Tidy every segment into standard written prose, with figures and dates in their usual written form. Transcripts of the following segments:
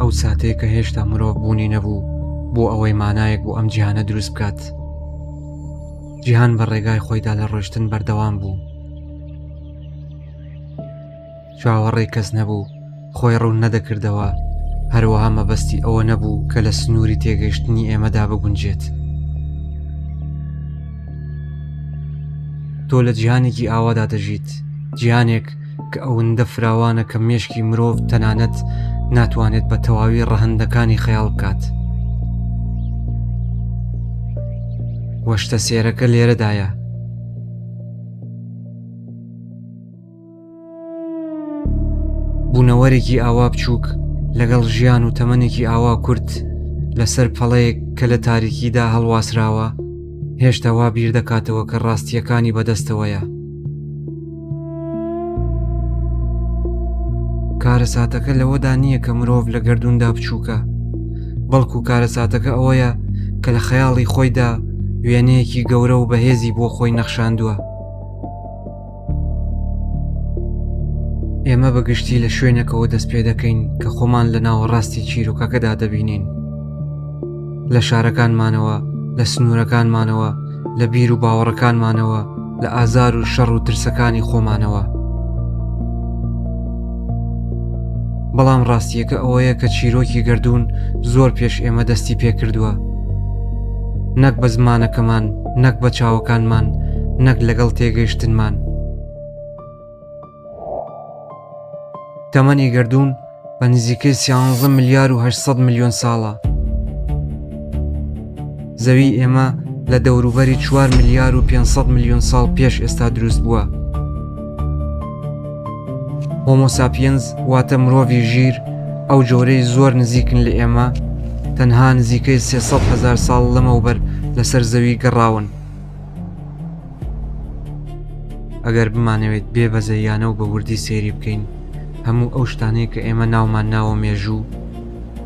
ئەو ساتەیە کە هێشتا مرۆڤ بوونی نەبوو بۆ ئەوەی مانایەک بۆ ئەم جیهانە دروست بکات. جیهان بە ڕێگای خۆیدا لە ڕۆیشتن بەردەوام بوو. چاوەڕێی کەس نەبوو، خۆی ڕوون نەدەکردەوە، هەروەها مەبەستی ئەوە نەبوو کە لە سنووری تێگەیشتنی ئێمەدا بگونجێت. تۆ لە جیهانێکی ئاوادا دەژیت، جیهانێک کە ئەوەندە فراوانە کە مێشکی مرۆڤ تەنانەت ناتوانێت بە تەواوی ڕەهەندەکانی خەیاڵ بکات. وەشتە سێرەکە لێرەدایە. بوونەوەرێکی ئاوا بچووک لەگەڵ ژیان و تەمەنێکی ئاوا کورت لەسەر پەڵەیەک کە لە تاریکیدا هەڵواسراوە، هێشتا وا بیر دەکاتەوە کە ڕاستیەکانی بەدەستەوەیە. کارەساتەکە لەوەدا نییە کە مرۆڤ لە گەردووندا بچووکە، بەڵکو کارەساتەکە ئەوەیە کە لە خەیاڵی خۆیدا وێنەیەکی گەورە و بەهێزی بۆ خۆی نەخشاندووە. ئێمە بەگشتی لە شوێنێکەوە دەست پێ دەکەین کە خۆمان لە ناوەڕاستی چیرۆکەکەدا دەبینین، لە شارەکانمانەوە، لە سنوورەکانمانەوە، لە بیر و باوەڕەکانمانەوە، لە ئازار و شەڕ و ترسەکانی خۆمانەوە. بەڵام ڕاستیەکە ئەوەیە کە چیرۆکی گەردوون زۆر پێش ئێمە دەستی پێکردووە، نەک بە زمانەکەمان، نەک بە چاوەکانمان، نەک لەگەڵ تێگەیشتنمان. تەمەنی گەردوون بە نزیکەی 13 ملیار و 800 ملیۆن ساڵە. زەوی ئێمە لە دەوروبەری 4 ملیار و 500 ملیۆن ساڵ پێش ئێستا دروست بووە. هۆمۆ ساپیەنز واتە مرۆڤی ژیر، ئەو جۆرەی زۆر نزیکن لە ئێمە، تەنها نزیکەی 300,000 ساڵ لەمەوبەر لەسەر زەوی گەڕاون. ئەگەر بمانەوێت بێ بەزەیانە و بە وردی سێری بکەین هەموو ئەو شتانەی کە ئێمە ناومان ناوە مێژوو،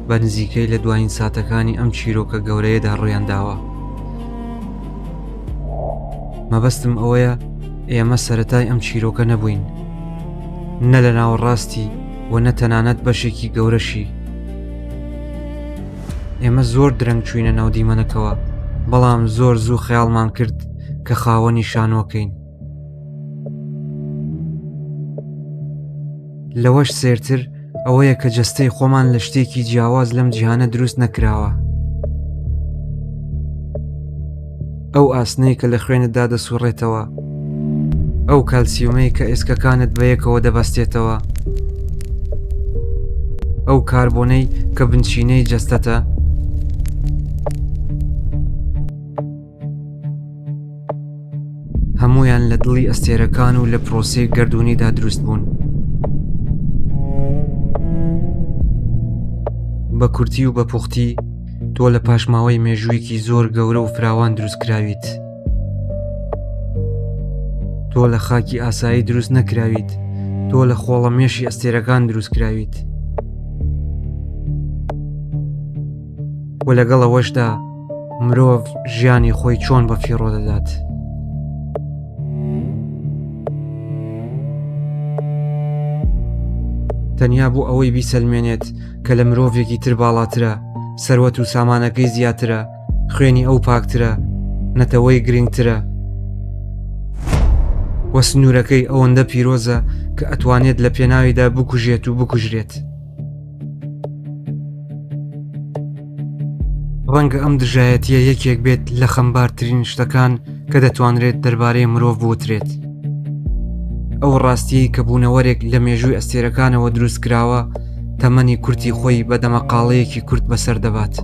بە نزیکەی لە دوایین ساتەکانی ئەم چیرۆکە گەورەیەدا ڕوویان داوە. مەبەستم ئەوەیە ئێمە سەرەتای ئەم چیرۆکە نەبووین، نە لە ناوەڕاستی و نە تەنانەت بەشێکی گەورەشی. ئێمە زۆر درەنگ چوینە ناو دیمەنەکەوە، بەڵام زۆر زوو خەیاڵمان کرد کە خاوەنی شانۆکەین. لەوەش سێرتر ئەوەیە کە جەستەی خۆمان لە شتێکی جیاواز لەم جیهانە دروست نەکراوە. ئەو ئاسنەی کە لە خوێنتدا دەسوڕێتەوە، ئەو کالسیومەی کە ئێسکەکانت بەیەکەوە دەبەستێتەوە، ئەو کاربۆنەی کە بنچینەی جەستەتە، هەمویان لە دڵی ئەستێرەکان و لە پرۆسەی گەردوونیدا دروست بوون. بە کورتی و بە پوختی تۆ لە پاشماوەی مێژوویەکی زۆر گەورە و فراوان دروستکراویت. تۆ لە خاکی ئاسایی دروست نەکراویت، تۆ لە خۆڵەمێشی ئەستێرەکان دروستکراویت. و لەگەڵ ئەوەشدا مرۆڤ ژیانی خۆی چۆن بە فیڕۆ دەدات. تەنیا بۆ ئەوەی بیسەلمێنێت کە لە مرۆڤێکی تر باڵاترە، سەروەت و سامانەکەی زیاترە، خوێنی ئەو پاکترە، نەتەوەی گرنگترە، وە سنوورەکەی ئەوەندە پیرۆزە کە ئەتوانێت لە پێناویدا بکوژێت و بکوژرێت. ڕەنگە ئەم دژایەتیە یەکێک بێت لە خەمبارترین شتەکان کە دەتوانرێت دەربارەی مرۆڤ بوترێت. ئەو ڕاستیەی کە بوونەوەرێک لە مێژووی ئەستێرەکانەوە دروست کراوە تەمەنی کورتی خۆی بە دەمەقاڵەیەکی کورت بەسەر دەبات.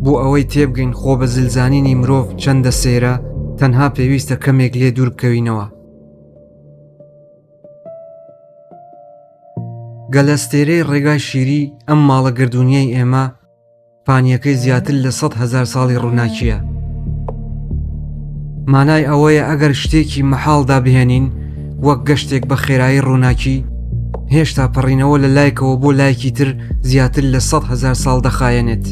بۆ ئەوەی تێبگەین خۆ بە زلزانینی مرۆڤ چەندە سێرە، تەنها پێویستە کەمێک لێ دوور بکەوینەوە. گەلەستێرەی ڕێگای شیری ئەم ماڵە گردونیەی ئێمە پانیەکەی زیاتر لە 100,000 ساڵی ڕووناکیە. مانای ئەوەیە ئەگەر شتێکی مەحاڵدا بهێنین وەک گەشتێک بە خێرایی ڕووناکی، هێشتا پەڕینەوە لە لایەکەوە بۆ لایەکی تر زیاتر لە 100,000 ساڵ دەخایەنێت.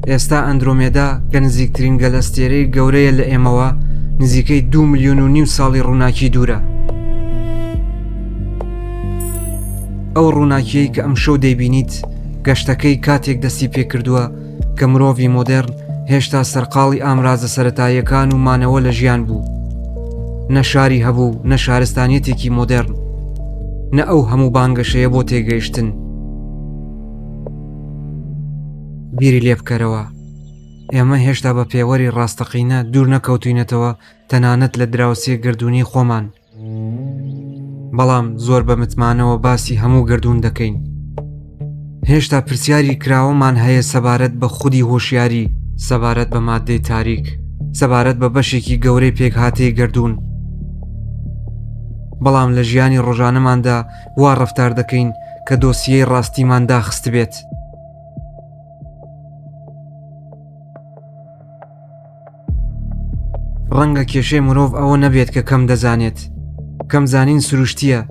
ئێستا ئەندرۆمێدا کە نزیکترین گەلەستێرەی گەورەیە لە ئێمەوە نزیکەی 2.5 ملیۆن ساڵی ڕووناکی دوورە. ئەو ڕووناکیەی کە ئەم شەو دەیبینیت گەشتەکەی کاتێک دەستی پێکردووە کە مرۆڤی مۆدێرن هێشتا سەرقاڵی ئامرازە سەرەتاییەکان و مانەوە لە ژیان بوو، نە شاری هەبوو، نە شارستانیەتێکی مۆدێرن، نە ئەو هەموو بانگەشەیە بۆ تێگەیشتن. بیری لێ بکەرەوە، ئێمە هێشتا بە پێوەری ڕاستەقینە دوور نەکەوتوینەتەوە تەنانەت لە دراوسێ گردوونی خۆمان، بەڵام زۆر بە متمانەوە باسی هەموو گردوون دەکەین. هێشتا پرسیاری کراوەمان هەیە سەبارەت بە خودی هۆشیاری، سەبارەت بە مادەی تاریک، سەبارەت بە بەشێکی گەورەی پێکهاتەی گردوون. بەڵام لە ژیانی ڕۆژانەماندا وا ڕەفتار دەکەین کە دۆسیەی ڕاستیمان داخست بێت. ڕەنگە کێشەی مرۆڤ ئەوە نەبێت کە کەم دەزانێت، کەم زانین سروشتیە،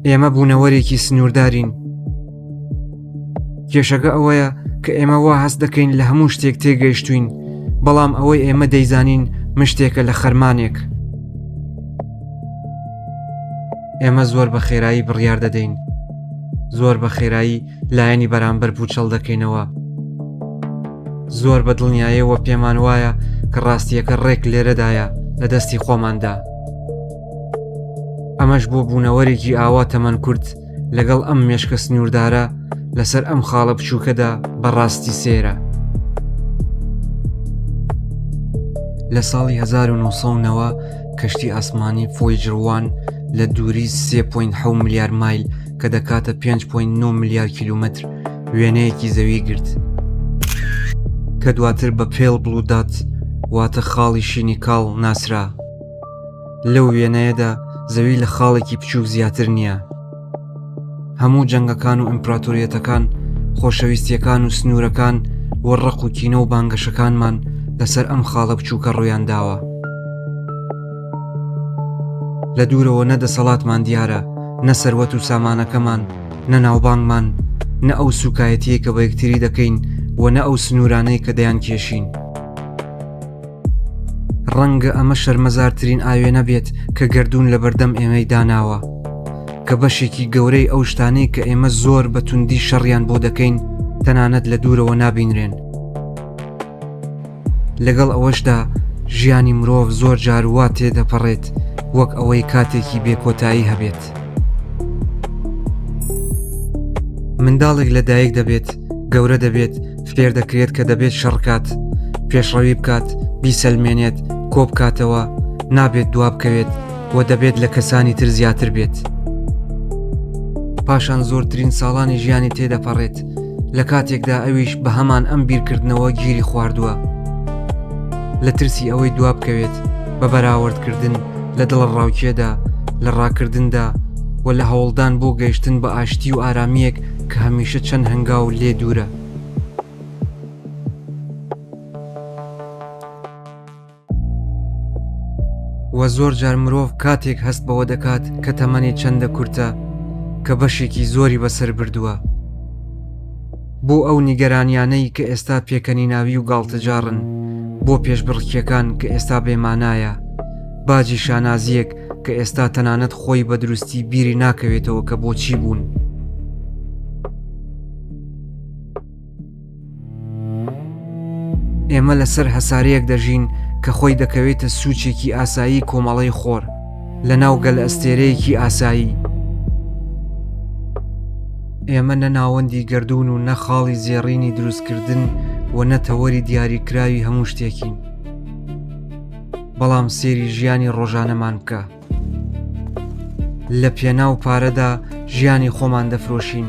ئێمە بوونەوەرێکی سنووردارین. کێشەکە ئەوەیە کە ئێمە وا هەست دەکەین لە هەموو شتێک تێگەیشتوین، بەڵام ئەوەی ئێمە دەیزانین مشتێکە لە خەرمانێک. ئێمە زۆر بە خێرایی بڕیار دەدەین، زۆر بە خێرایی لایەنی بەرامبەر پوچەڵ دەکەینەوە، زۆر بە دڵنیاییەوە پێمان وایە کە ڕاستیەکە ڕێک لێرەدایە لە دەستی خۆماندا. ئەمەش بۆ بوونەوەرێکی ئاوا تەمەن کورت لەگەڵ ئەم مێشکە سنووردارە لەسەر ئەم خاڵە بچووکەدا بەڕاستی سێرە. لە ساڵی 1990ەوە کەشتی ئاسمانی فۆیجر 1 لە دووری 3.7 ملیار مایل کە دەکاتە 5.9 ملیار کیلومتر وێنەیەکی زەوی گرت، کە دواتر بە پێڵ بلو دات واتە خاڵی شینی کاڵ ناسرا. لەو وێنەیەدا زەوی لە خاڵێکی بچووک زیاتر نییە. هەموو جەنگەکان و ئیمپراتۆریەتەکان، خۆشەویستیەکان و سنوورەکان وەڕق و کینە و بانگەشەکانمان لەسەر ئەم خاڵە بچووکە ڕوویان داوە. لە دوورەوە نە دەسەڵاتمان دیارە، نە سەروەت و سامانەکەمان، نە ناوبانگمان، نە ئەو سوکایەتیە کە بە یەکتری دەکەین و نە ئەو سنوورانەی کە دەیان کێشین. ڕەنگە ئەمە شەرمەزارترین ئاوێنە بێت کە گردوون لە بەردەم ئێمەی داناوە، کە بەشێکی گەورەی ئەو شتانەی کە ئێمە زۆر بە توندی شەڕیان بۆ دەکەین تەنانەت لە دوورەوە نابینرێن. لەگەڵ ئەوەشدا ژیانی مرۆڤ زۆر جار وا تێدەپەڕێت وەک ئەوەی کاتێکی بێکۆتایی هەبێت. منداڵێک لەدایک دەبێت، گەورە دەبێت، فێر دەکرێت کە دەبێت شەڕکات، پێشڕەوی بکات، بیسەلمێنێت، کۆ بکاتەوە، نابێت دوا بکەوێت و دەبێت لە کەسانی تر زیاتر بێت. پاشان زۆرترین ساڵانی ژیانی تێدەپەڕێت لە کاتێکدا ئەویش بە هەمان ئەم بیرکردنەوە گیری خواردووە، لە ترسی ئەوەی دوا بکەوێت بە بەراوردکردن لە دڵ ڕاوکێدا، لە ڕاکردندا و لە هەوڵدان بۆ گەیشتن بە ئاشتی و ئارامیەک کە هەمیشە چەند هەنگاو لێ دوورە. و زۆر جار مرۆڤ کاتێک هەست بەوە دەکات کە تەمەنی چەندە کورتە کە بەشێکی زۆری بەسەر بردووە. بۆ ئەو نیگەرانیانەی کە ئێستا پێکەنی ناوی و گاڵتەجاڕن، بۆ پێشبڕکیەکان کە ئێستا بێمانایە، باجی شانازیەک کە ئێستا تەنانەت خۆی بە دروستی بیری ناکەوێتەوە کە بۆچی بوون. ئێمە لەسەر هەسارەیەک دەژین کە خۆی دەکەوێتە سوچێکی ئاسایی کۆمەڵەی خۆر لە ناو گەل ئەستێرەیەکی ئاسایی. ئێمە نە ناوەندی گردوون و نە خاڵی زێڕینی دروستکردن و نە تەوەری دیاریکراوی هەموو شتێکین. بەڵام سێری ژیانی ڕۆژانەمان بکە. لە پێناو پارەدا ژیانی خۆمان دەفرۆشین،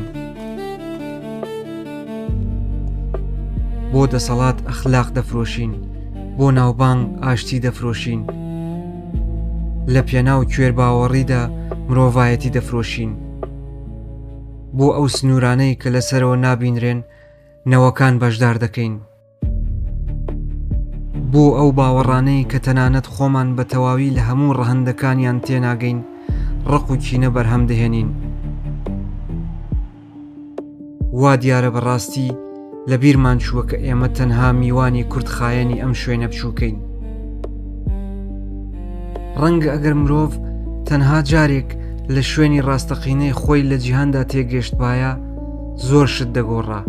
بۆ دەسەڵات ئەخلاق دەفرۆشین، بۆ ناوبانگ ئاشتی دەفرۆشین، لە پێناو کوێر باوەڕیدا مرۆڤایەتی دەفرۆشین، بۆ ئەو سنوورانەی کە لەسەرەوە نابینرێن نەوەکان بەشدار دەکەین، بۆ ئەو باوەڕانەی کە تەنانەت خۆمان بە تەواوی لە هەموو ڕەهەندەکانیان تێناگەین ڕق و کینە بەرهەم دەهێنین. وا دیارە بەڕاستی لە بیرمان چووە کە ئێمە تەنها میوانی کورتخایەنی ئەم شوێنە بچووکەین. ڕەنگە ئەگەر مرۆڤ تەنها جارێک لە شوێنی ڕاستەقینەی خۆی لە جیهاندا تێگەشتبایە زۆر شت دەگۆڕا.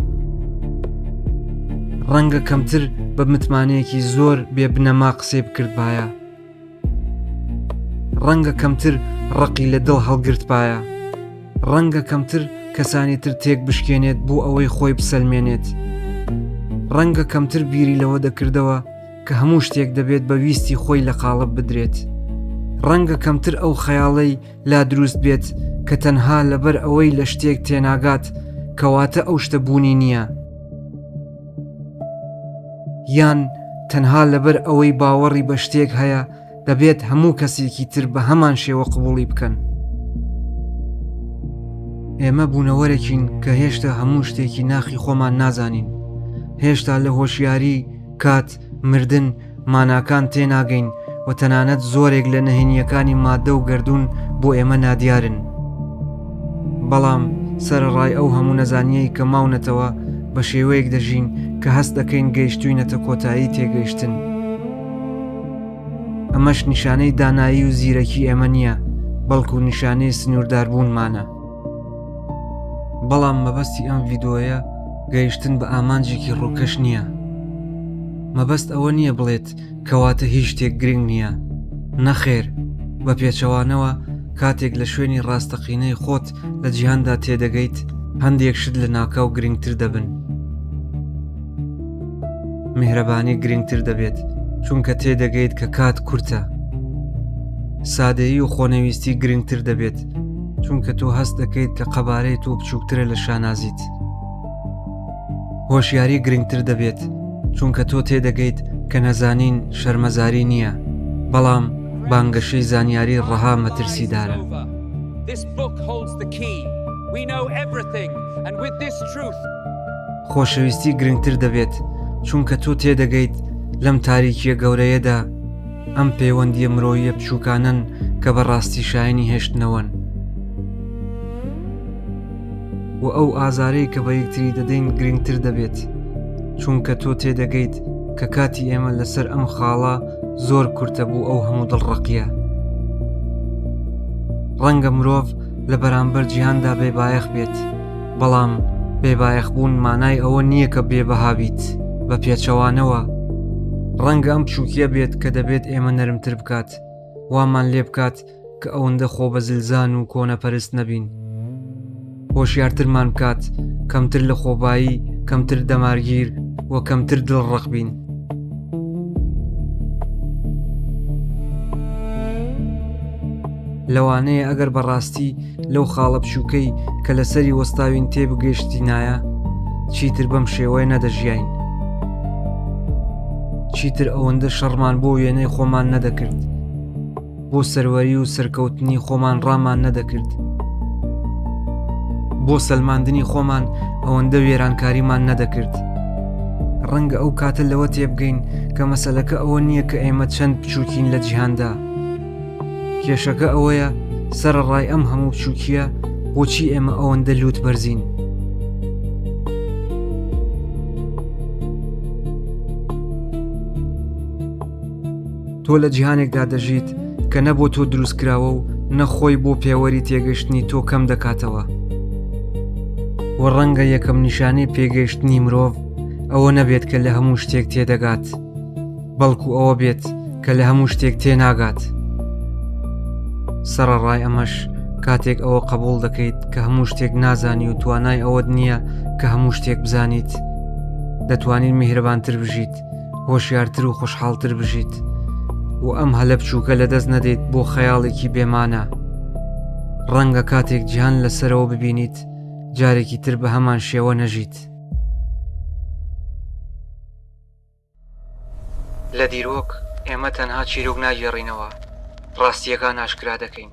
ڕەنگە کەمتر بە متمانەیەکی زۆر بێبنەما قسەی بکردبایە، ڕەنگە کەمتر ڕقی لە دڵ هەڵگرتبایە، ڕەنگە کەمتر کەسانی تر تێک بشکێنێت بۆ ئەوەی خۆی بسەلمێنێت، ڕەنگە کەمتر بیری لەوە دەکردەوە کە هەموو شتێک دەبێت بە ویستی خۆی لە قاڵب بدرێت، ڕەنگە کەمتر ئەو خەیاڵەی لا دروست بێت کە تەنها لەبەر ئەوەی لە شتێک تێناگات کەواتە ئەو شتە بوونی نییە، یان تەنها لەبەر ئەوەی باوەڕی بە شتێک هەیە دەبێت هەموو کەسێکی تر بە هەمان شێوە قبوڵی بکەن. ئێمە بوونەوەرێکین کە هێشتا هەموو شتێکی ناخی خۆمان نازانین، هێشتا لە هۆشیاری، کات، مردن، ماناکان تێناگەین و تەنانەت زۆرێک لە نەهێنیەکانی مادە و گەردوون بۆ ئێمە نادیارن. بەڵام سەرڕای ئەو هەموو نەزانیەی کە ماونەتەوە بە شێوەیەک دەژین کە هەست دەکەین گەیشتوینەتە کۆتایی تێگەیشتن. ئەمەش نیشانەی دانایی و زیرەکی ئێمە نییە، بەڵکو نیشانەی سنوورداربوونمانە. بەڵام مەبەستی ئەم ڤیدۆیە گەیشتن بە ئامانجێکی ڕووکەش نییە. مەبەست ئەوە نییە بڵێت کەواتە هیچ شتێک گرنگ نییە. نەخێر، بە پێچەوانەوە کاتێک لە شوێنی ڕاستەقینەی خۆت لە جیهاندا تێدەگەیت هەندێک شت لە ناکاو گرنگتر دەبن. میهرەبانی گرنگتر دەبێت چونکە تێدەگەیت کە کات کورتە. سادەیی و خۆنەویستی گرنگتر دەبێت چونکە تۆ هەست دەکەیت کە قەبارەی تۆ بچووکترە لە شانازیت. هۆشیاری گرنگتر دەبێت چونکە تۆ تێدەگەیت کە نەزانین شەرمەزاری نییە، بەڵام بانگەشەی زانیاری ڕەها مەترسیدارە. خۆشەویستی گرنگتر دەبێت چونکە تۆ تێدەگەیت لەم تاریکیە گەورەیەدا ئەم پەیوەندیە مرۆییە بچووکانن کە بەڕاستی شایانی هێشتنەوەن. و ئەو ئازارەی کە بە یەکتری دەدەین گرنگتر دەبێت چونکە تۆ تێدەگەیت کە کاتی ئێمە لەسەر ئەم خاڵە زۆر کورتە بوو ئەو هەموو دڵڕەقیە. ڕەنگە مرۆڤ لە بەرامبەر جیهاندا بێبایەخ بێت، بەڵام بێبایەخبوون مانای ئەوە نییە کە بێبەها بیت. بە پێچەوانەوە ڕەنگە ئەم بچووکیە بێت کە دەبێت ئێمە نەرمتر بکات، وامان لێ بکات کە ئەوەندە خۆبەزلزان و کۆنەپەرست نەبین، هۆشیارترمان بکات، کەمتر لە خۆبایی، کەمتر دەمارگیر و کەمتر دڵڕەق بین. لەوانەیە ئەگەر بەڕاستی لەو خاڵە بچووکەی کە لەسەری وەستاوین تێبگەیشتینایە چیتر بەم شێوەیە نەدەژیاین، چیتر ئەوەندە شەڕمان بۆ وێنەی خۆمان نەدەکرد، بۆ سەروەری و سەرکەوتنی خۆمان ڕامان نەدەکرد، بۆ سەلماندنی خۆمان ئەوەندە وێرانکاریمان نەدەکرد. ڕەنگە ئەو کاتە لەوە تێبگەین کە مەسەلەکە ئەوە نییە کە ئێمە چەند بچووکین لە جیهاندا، کێشەکە ئەوەیە سەرڕای ئەم هەموو بچووکیە بۆچی ئێمە ئەوەندە لووت بەرزین. تۆ لە جیهانێکدا دەژیت کە نە بۆ تۆ دروستکراوە و نەخۆی بۆ پێوەری تێگەشتنی تۆ کەم دەکاتەوە. و ڕەنگە یەکەم نیشانەی پێگەیشتنی مرۆڤ ئەوە نەبێت کە لە هەموو شتێک تێدەگات، بەڵکو ئەوە بێت کە لە هەموو شتێک تێناگات. سەرڕای ئەمەش کاتێک ئەوە قبول دەکەیت کە هەموو شتێک نازانی و توانای ئەوەت نییە کە هەموو شتێک بزانیت، دەتوانیت میهرەبانتر بژیت، هۆشیارتر و خۆشحاڵتر بژیت و ئەم هەلە بچووکە لەدەست نەدەیت بۆ خەیاڵێکی بێمانە. ڕەنگە کاتێک جیهان لەسەرەوە ببینیت جارێکی تر بە هەمان شێوە نەژیت. لە دیرۆک ئێمە تەنها چیرۆک ناگێڕینەوە، ڕاستیەکان ئاشکرا دەکەین.